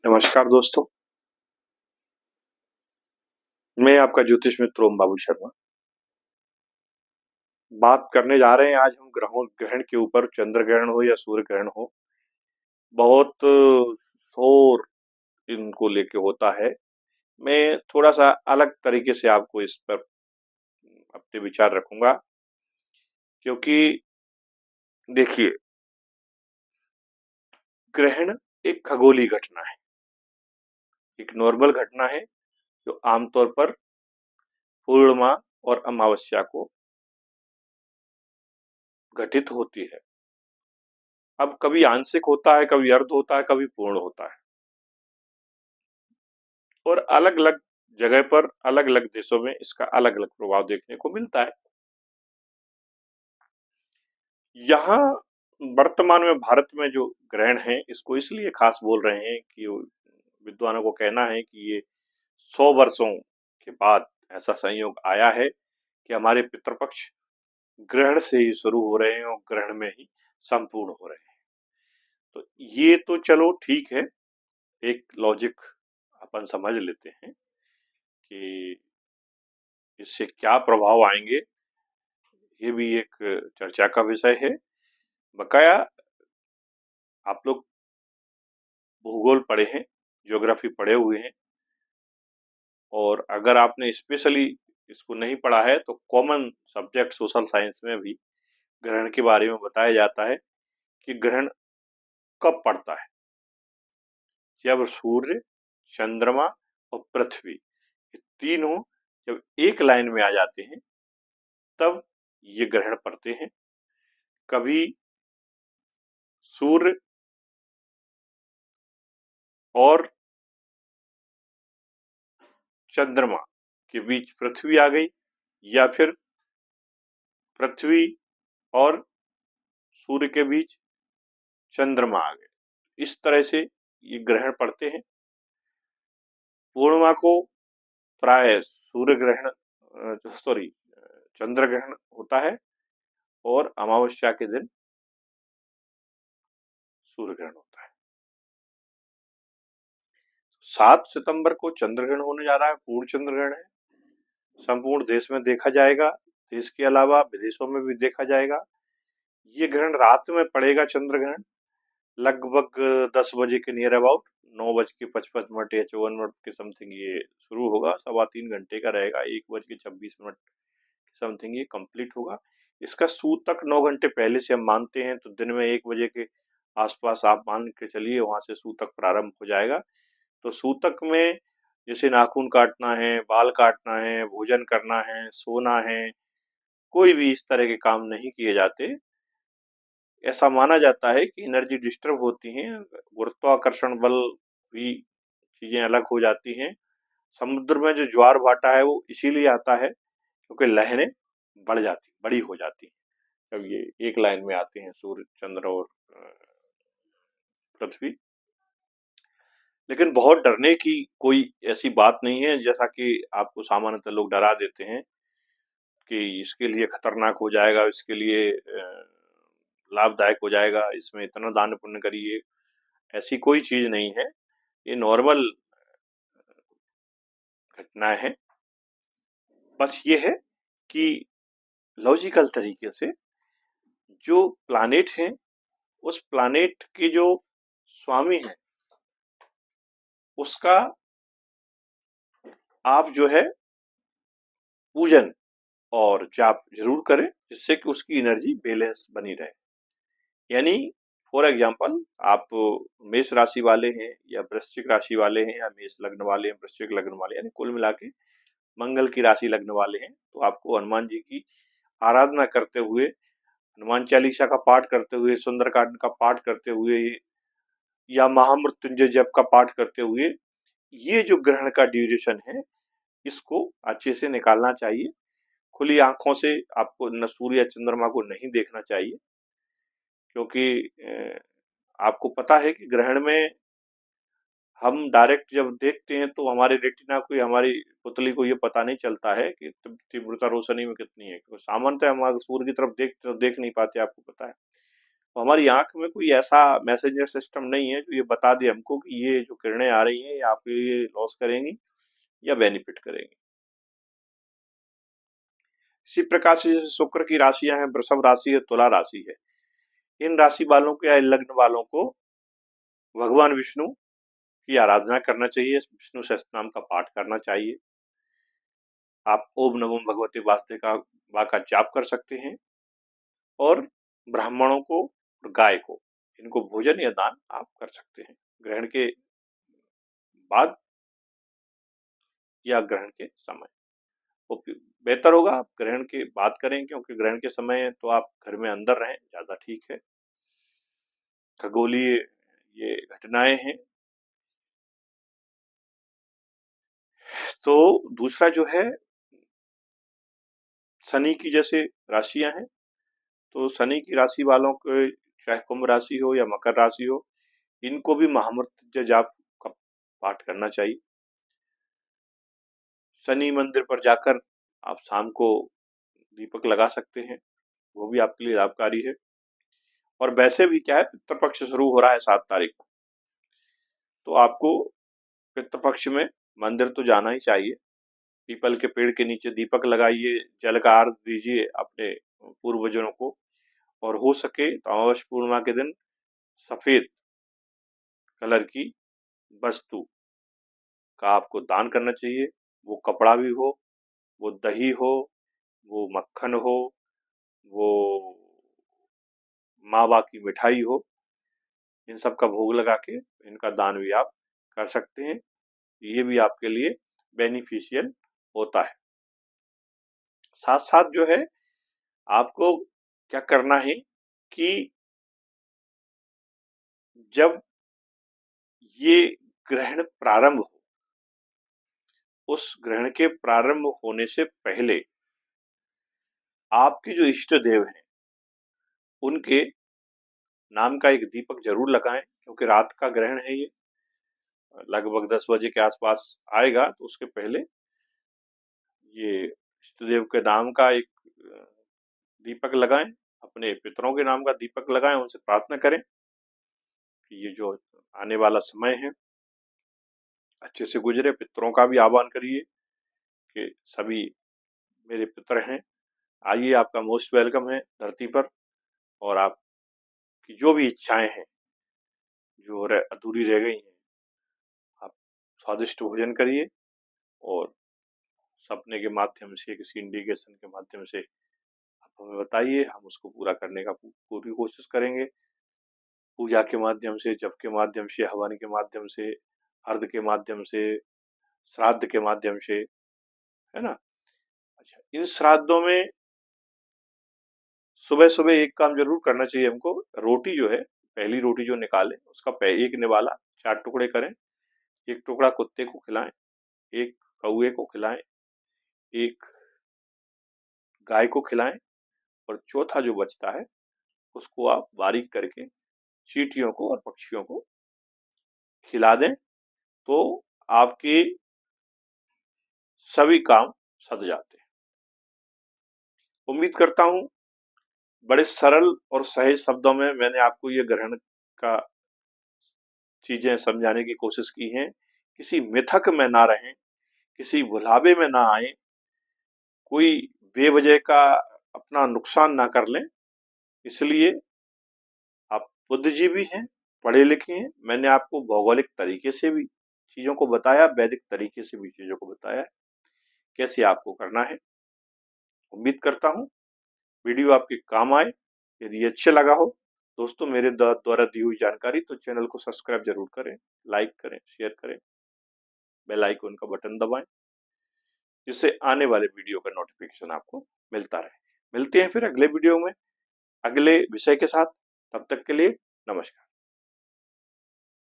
नमस्कार दोस्तों, मैं आपका ज्योतिष मित्र ओम बाबू शर्मा। बात करने जा रहे हैं आज हम ग्रहों ग्रहण के ऊपर, चंद्र ग्रहण हो या सूर्य ग्रहण हो, बहुत शोर इनको लेके होता है। मैं थोड़ा-सा अलग तरीके से आपको इस पर अपने विचार रखूँगा, क्योंकि देखिए, ग्रहण एक खगोलीय घटना है, एक नॉर्मल घटना है जो आमतौर पर पूर्णिमा और अमावस्या को घटित होती है। अब कभी आंशिक होता है, कभी अर्ध होता है, कभी पूर्ण होता है। और अलग-अलग जगह पर, अलग-अलग देशों में इसका अलग-अलग प्रभाव देखने को मिलता है। यहाँ वर्तमान में भारत में जो ग्रहण है, इसको इसलिए खास बोल रहे हैं कि विद्वानों को कहना है कि ये 100 वर्षों के बाद ऐसा संयोग आया है कि हमारे पितृपक्ष ग्रहण से ही शुरू हो रहे हैं और ग्रहण में ही संपूर्ण हो रहे हैं। तो ये तो चलो ठीक है, एक लॉजिक अपन समझ लेते हैं कि इससे क्या प्रभाव आएंगे, ये भी एक चर्चा का विषय है। बकाया आप लोग भूगोल पढ़े हैं, ज्योग्राफी पढ़े हुए हैं, और अगर आपने स्पेशली इसको नहीं पढ़ा है तो कॉमन सब्जेक्ट सोशल साइंस में भी ग्रहण के बारे में बताया जाता है कि ग्रहण कब पड़ता है। जब सूर्य, चंद्रमा और पृथ्वी ये तीनों जब एक लाइन में आ जाते हैं, तब ये ग्रहण पड़ते हैं। कभी सूर्य और चंद्रमा के बीच पृथ्वी आ गई, या फिर पृथ्वी और सूर्य के बीच चंद्रमा आ गए। इस तरह से ये ग्रहण पड़ते हैं। पूर्णिमा को प्राय सूर्य ग्रहण सॉरी चंद्र ग्रहण होता है, और अमावस्या के दिन सूर्य ग्रहण होता है। 7 सितंबर को चंद्र ग्रहण होने जा रहा है, पूर्ण चंद्र ग्रहण है। संपूर्ण देश में देखा जाएगा, देश के अलावा विदेशों में भी देखा जाएगा। ये ग्रहण रात में पड़ेगा, चंद्र ग्रहण लगभग 10 बजे के नियर अबाउट 9:55 या 54 के समथिंग ये शुरू होगा। 3.25 घंटे का रहेगा, 1:26 के समथिंग ये कंप्लीट होगा। इसका सूतक 9 घंटे पहले से हम मानते हैं, तो दिन में 1 बजे के आसपास आप मान के चलिए वहां से सूतक प्रारंभ हो जाएगा। तो सूतक में जैसे नाखून काटना है, बाल काटना है, भोजन करना है, सोना है, कोई भी इस तरह के काम नहीं किए जाते। ऐसा माना जाता है कि एनर्जी डिस्टर्ब होती है, गुरुत्वाकर्षण बल भी चीजें अलग हो जाती हैं। समुद्र में जो ज्वार भाटा है वो इसीलिए आता है क्योंकि लहरें बड़ी हो जाती हैं जब ये एक लाइन में आते हैं, सूर्य, चंद्र और पृथ्वी। लेकिन बहुत डरने की कोई ऐसी बात नहीं है, जैसा कि आपको सामान्यतः लोग डरा देते हैं कि इसके लिए खतरनाक हो जाएगा, इसके लिए लाभदायक हो जाएगा, इसमें इतना दान पुण्य करिए। ऐसी कोई चीज नहीं है, ये नॉर्मल घटनाएं हैं। बस ये है कि लॉजिकल तरीके से जो प्लानेट हैं, उस प्लानेट के जो स्वामी हैं, उसका आप जो है पूजन और जाप जरूर करें, जिससे कि उसकी एनर्जी बैलेंस बनी रहे। यानी फॉर एग्जाम्पल, आप मेष राशि वाले हैं या वृश्चिक राशि वाले हैं या मेष लग्न वाले हैं, वृश्चिक लग्न वाले, यानी कुल मिला के मंगल की राशि लग्न वाले हैं, तो आपको हनुमान जी की आराधना करते हुए, हनुमान चालीसा का पाठ करते हुए, सुंदरकांड का पाठ करते हुए या महामृत्युंजय जप का पाठ करते हुए ये जो ग्रहण का ड्यूरेशन है, इसको अच्छे से निकालना चाहिए। खुली आंखों से आपको न सूर्य या चंद्रमा को नहीं देखना चाहिए, क्योंकि आपको पता है कि ग्रहण में हम डायरेक्ट जब देखते हैं तो हमारे रेटिना को, हमारी पुतली को ये पता नहीं चलता है कि तीव्रता रोशनी में कितनी है, क्योंकि सामान्यतः हम अगर सूर्य की तरफ देख नहीं पाते, आपको पता है। तो हमारी आंख में कोई ऐसा मैसेंजर सिस्टम नहीं है जो ये बता दे हमको कि ये जो किरणें आ रही हैं ये आपके लिए लॉस करेंगी या बेनिफिट करेंगी। इसी प्रकार से जैसे शुक्र की राशियां हैं, वृषभ राशि है, तुला राशि है, इन राशि वालों के या इन लग्न वालों को भगवान विष्णु की आराधना करना चाहिए, विष्णु सहस्त्रनाम का पाठ करना चाहिए। आप ओम नमो भगवते वासुदेवाय का जाप कर सकते हैं और ब्राह्मणों को और गाय को इनको भोजन या दान आप कर सकते हैं ग्रहण के बाद या ग्रहण के समय। वो बेहतर होगा आप ग्रहण के बाद करें, क्योंकि ग्रहण के समय तो आप घर में अंदर रहें, ज्यादा ठीक है। खगोलीय ये घटनाएं हैं। तो दूसरा जो है, शनि की जैसे राशियां हैं, तो शनि की राशि वालों के चाहे कुंभ राशि हो या मकर राशि हो, इनको भी महामृत्युंजय जाप का पाठ करना चाहिए। शनि मंदिर पर जाकर आप शाम को दीपक लगा सकते हैं, वो भी आपके लिए लाभकारी है। और वैसे भी क्या है, पितृपक्ष शुरू हो रहा है 7 तारीख को, तो आपको पितृपक्ष में मंदिर तो जाना ही चाहिए। पीपल के पेड़ के नीचे दीपक लगाइए, जल का अर्घ दीजिए अपने पूर्वजों को, और हो सके तो अमावस्या पूर्णिमा के दिन सफेद कलर की वस्तु का आपको दान करना चाहिए। वो कपड़ा भी हो, वो दही हो, वो मक्खन हो, वो मावा की मिठाई हो, इन सब का भोग लगा के इनका दान भी आप कर सकते हैं। ये भी आपके लिए बेनिफिशियल होता है। साथ साथ जो है, आपको क्या करना है कि जब ये ग्रहण प्रारंभ हो, उस ग्रहण के प्रारंभ होने से पहले आपके जो इष्ट देव हैं उनके नाम का एक दीपक जरूर लगाएं, क्योंकि रात का ग्रहण है, ये लगभग 10 बजे के आसपास आएगा, तो उसके पहले ये इष्ट देव के नाम का एक दीपक लगाएं, अपने पितरों के नाम का दीपक लगाएं, उनसे प्रार्थना करें कि ये जो आने वाला समय है अच्छे से गुजरे। पितरों का भी आह्वान करिए कि सभी मेरे पितर हैं, आइए, आपका मोस्ट वेलकम है धरती पर, और आपकी जो भी इच्छाएं हैं जो अधूरी रह गई हैं, आप स्वादिष्ट भोजन करिए और सपने के माध्यम से, किसी इंडिकेशन के माध्यम से आप हमें बताइए, हम उसको पूरा करने का पूरी कोशिश करेंगे। पूजा के माध्यम से, जप के माध्यम से, हवन के माध्यम से, अर्घ के माध्यम से, श्राद्ध के माध्यम से, है ना। अच्छा, इन श्राद्धों में सुबह सुबह एक काम जरूर करना चाहिए हमको। रोटी जो है, पहली रोटी जो निकालें उसका एक निवाला 4 टुकड़े करें, एक टुकड़ा कुत्ते को खिलाएं, एक कौए को खिलाएं, एक गाय को खिलाएं, और चौथा जो बचता है उसको आप बारीक करके चींटियों को और पक्षियों को खिला दें, तो आपके सभी काम सध जाते हैं। उम्मीद करता हूं बड़े सरल और सही शब्दों में मैंने आपको ये ग्रहण का चीजें समझाने की कोशिश की है। किसी मिथक में ना रहें, किसी भुलावे में ना आए, कोई बेवजह का अपना नुकसान ना कर लें। इसलिए आप बुद्धिजीवी हैं, पढ़े लिखे हैं, मैंने आपको भौगोलिक तरीके से भी चीजों को बताया, वैदिक तरीके से भी चीजों को बताया कैसे आपको करना है। उम्मीद करता हूँ वीडियो आपके काम आए। यदि अच्छा लगा हो दोस्तों मेरे द्वारा दी हुई जानकारी, तो चैनल को सब्सक्राइब जरूर करें, लाइक करें, शेयर करें, बेल आइकन का बटन दबाएं, जिससे आने वाले वीडियो का नोटिफिकेशन आपको मिलता रहे। मिलते हैं फिर अगले वीडियो में अगले विषय के साथ। तब तक के लिए नमस्कार।